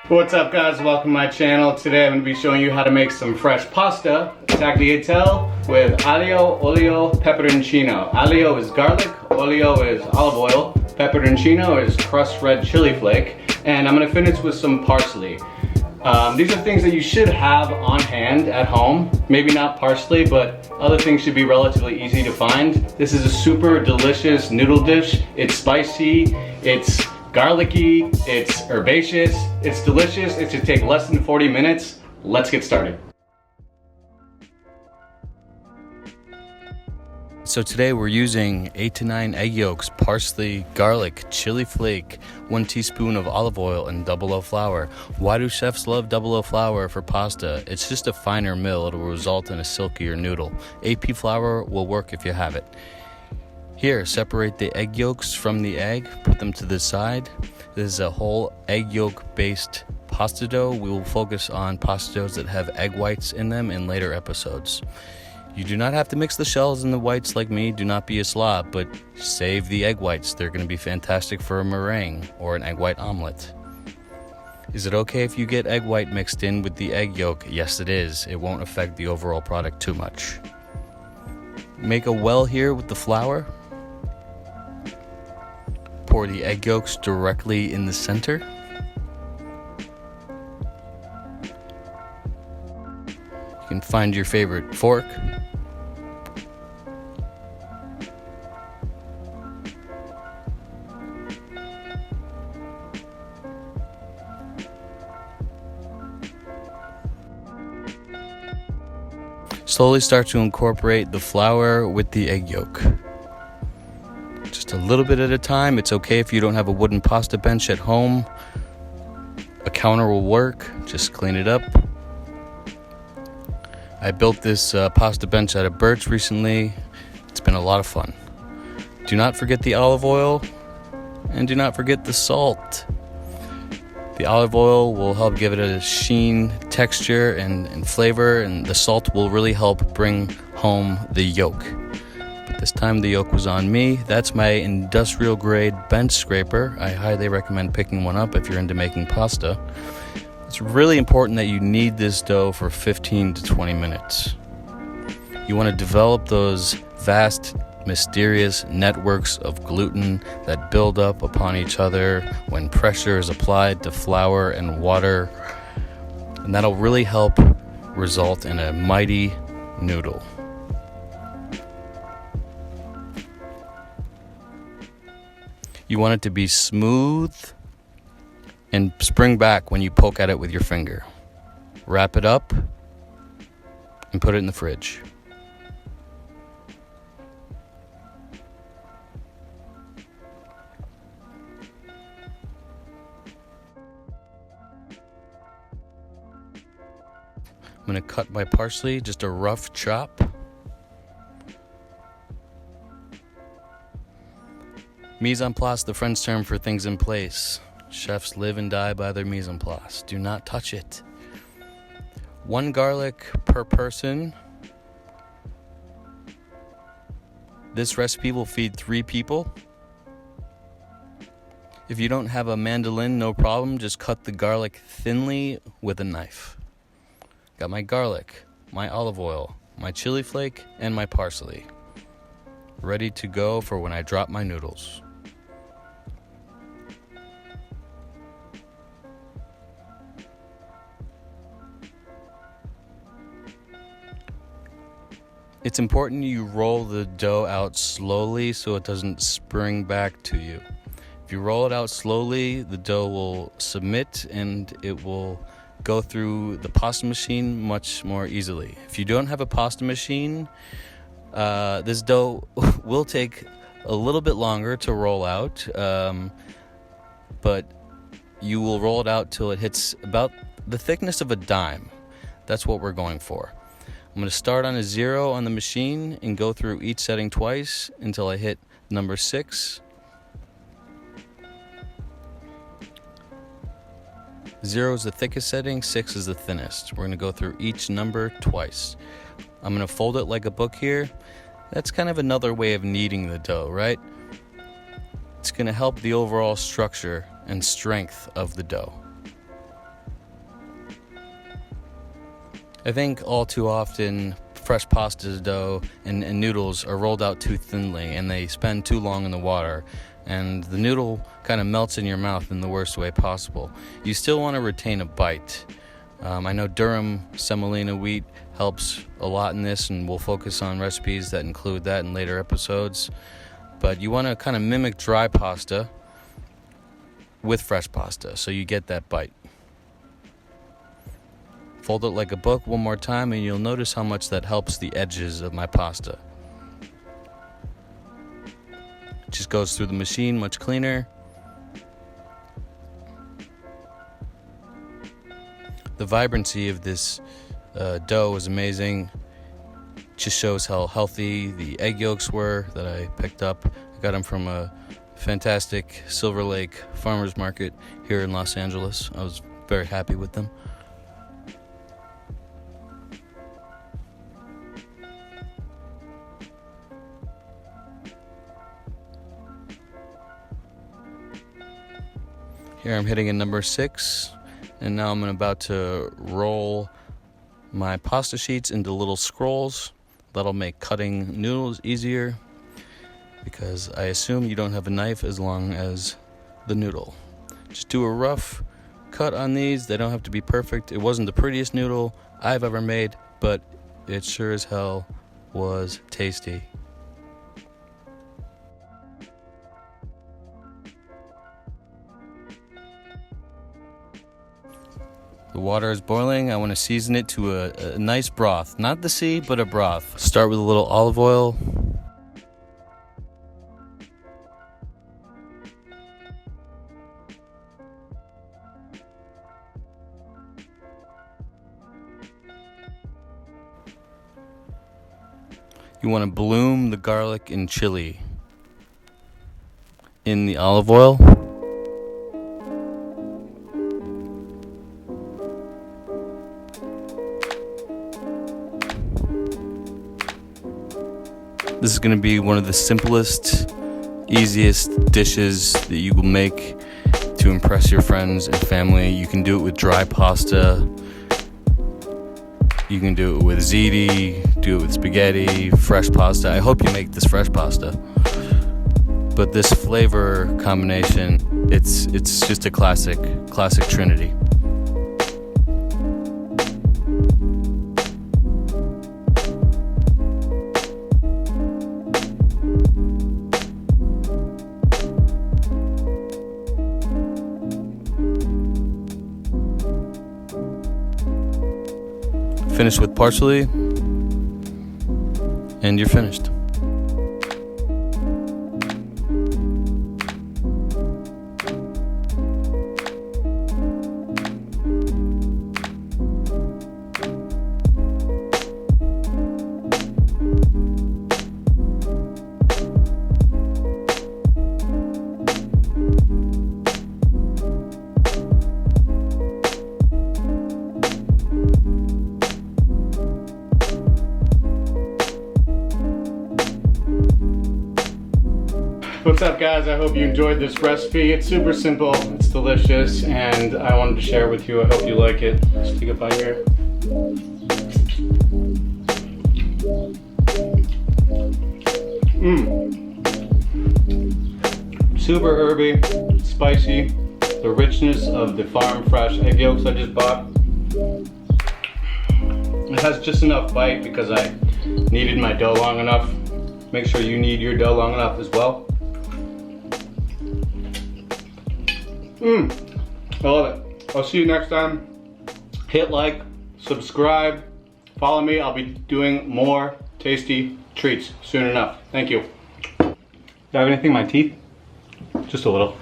What's up guys, welcome to my channel. Today I'm going to be showing you how to make some fresh pasta, tagliatelle with aglio olio peperoncino. Aglio is garlic, olio is olive oil, peperoncino is crushed red chili flake, and I'm going to finish with some parsley. These are things that you should have on hand at home. Maybe not parsley, but other things should be relatively easy to find. This is a super delicious noodle dish. It's spicy, it's garlicky, it's herbaceous, it's delicious. It should take less than 40 minutes. Let's get started. So today we're using 8 to 9 egg yolks, parsley, garlic, chili flake, 1 teaspoon of olive oil, and 00 flour. Why do chefs love 00 flour for pasta? It's just a finer mill. It will result in a silkier noodle. AP flour will work if you have it. Here, separate the egg yolks from the egg, put them to the side. This is a whole egg yolk based pasta dough. We will focus on pasta doughs that have egg whites in them in later episodes. You do not have to mix the shells and the whites like me. Do not be a slob, but save the egg whites. They're going to be fantastic for a meringue or an egg white omelet. Is it okay if you get egg white mixed in with the egg yolk? Yes, it is. It won't affect the overall product too much. Make a well here with the flour. Pour the egg yolks directly in the center. You can find your favorite fork. Slowly start to incorporate the flour with the egg yolk. Just a little bit at a time. It's okay if you don't have a wooden pasta bench at home. A counter will work. Just clean it up. I built this pasta bench out of birch recently. It's been a lot of fun. Do not forget the olive oil, and do not forget the salt. The olive oil will help give it a sheen, texture, and flavor, and the salt will really help bring home the yolk. But this time the yolk was on me. That's my industrial grade bench scraper. I highly recommend picking one up if you're into making pasta. It's really important that you knead this dough for 15 to 20 minutes. You want to develop those vast, mysterious networks of gluten that build up upon each other when pressure is applied to flour and water. And that'll really help result in a mighty noodle. You want it to be smooth and spring back when you poke at it with your finger. Wrap it up and put it in the fridge. I'm going to cut my parsley, just a rough chop. Mise en place, the French term for things in place. Chefs live and die by their mise en place. Do not touch it. 1 garlic per person. This recipe will feed 3 people. If you don't have a mandolin, no problem. Just cut the garlic thinly with a knife. Got my garlic, my olive oil, my chili flake, and my parsley. Ready to go for when I drop my noodles. It's important you roll the dough out slowly so it doesn't spring back to you. If you roll it out slowly, the dough will submit and it will go through the pasta machine much more easily. If you don't have a pasta machine, this dough will take a little bit longer to roll out, but you will roll it out till it hits about the thickness of a dime. That's what we're going for. I'm going to start on a 0 on the machine and go through each setting twice until I hit number 6. 0 is the thickest setting, 6 is the thinnest. We're going to go through each number twice. I'm going to fold it like a book here. That's kind of another way of kneading the dough, right? It's going to help the overall structure and strength of the dough. I think all too often fresh pasta dough and noodles are rolled out too thinly and they spend too long in the water, and the noodle kind of melts in your mouth in the worst way possible. You still want to retain a bite. I know durum semolina wheat helps a lot in this, and we'll focus on recipes that include that in later episodes. But you want to kind of mimic dry pasta with fresh pasta so you get that bite. Fold it like a book one more time and you'll notice how much that helps the edges of my pasta. It just goes through the machine much cleaner. The vibrancy of this dough is amazing. Just shows how healthy the egg yolks were that I picked up. I got them from a fantastic Silver Lake farmers market here in Los Angeles. I was very happy with them. Here I'm hitting a number 6, and now I'm about to roll my pasta sheets into little scrolls. That'll make cutting noodles easier, because I assume you don't have a knife as long as the noodle. Just do a rough cut on these. They don't have to be perfect. It wasn't the prettiest noodle I've ever made, but it sure as hell was tasty. The water is boiling. I want to season it to a nice broth. Not the sea, but a broth. Start with a little olive oil. You want to bloom the garlic and chili in the olive oil. This is going to be one of the simplest, easiest dishes that you will make to impress your friends and family. You can do it with dry pasta. You can do it with ziti, do it with spaghetti, fresh pasta. I hope you make this fresh pasta. But this flavor combination, it's just a classic trinity. Finish with parsley, and you're finished. What's up, guys? I hope you enjoyed this recipe. It's super simple, it's delicious, and I wanted to share it with you. I hope you like it. Let's take a bite here. Super herby, spicy, the richness of the farm fresh egg yolks I just bought. It has just enough bite because I kneaded my dough long enough. Make sure you knead your dough long enough as well. I love it. I'll see you next time. Hit like, subscribe, follow me. I'll be doing more tasty treats soon enough. Thank you. Do I have anything in my teeth? Just a little.